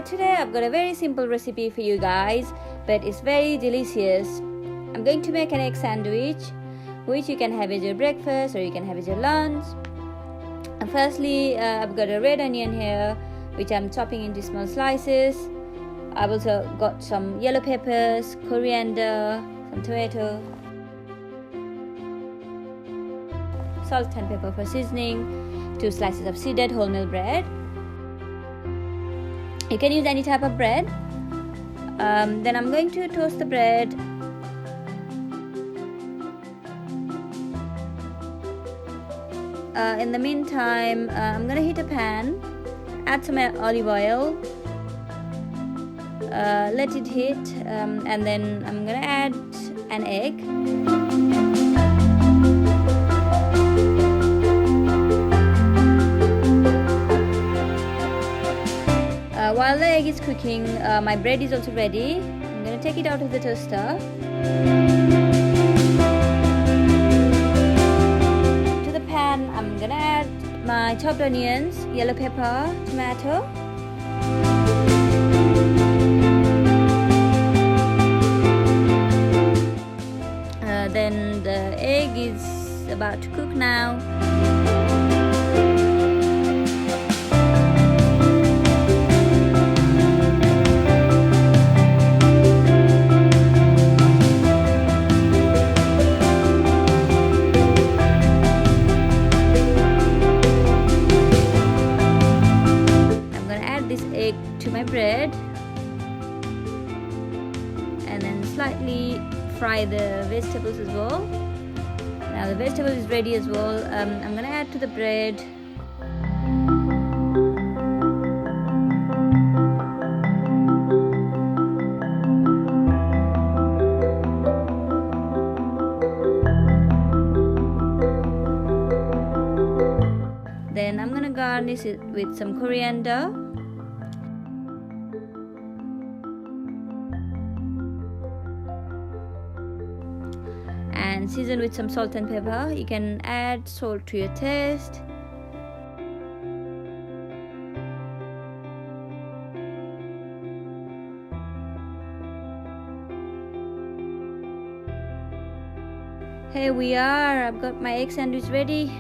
today I've got a very simple recipe for you guys, but it's very delicious. I'm going to make an egg sandwich, which you can have as your breakfast or you can have as your lunch. And firstly, I've got a red onion here, which I'm chopping into small slices. I've also got some yellow peppers, coriander, some tomato, salt and pepper for seasoning, 2 slices of seeded wholemeal bread. You can use any type of bread. Then I'm going to toast the bread. In the meantime, I'm going to heat a pan, add some olive oil, let it heat, and then I'm going to add an egg. While the egg is cooking, my bread is also ready. I'm going to take it out of the toaster. To the pan, I'm going to add my chopped onions, yellow pepper, tomato. Then the egg is about to cook now. Egg to my bread and then slightly fry the vegetables as well. Now the vegetable is ready as well. I'm gonna add to the bread. Then I'm gonna garnish it with some coriander. And season with some salt and pepper. You can add salt to your taste. Here we are. I've got my egg sandwich ready.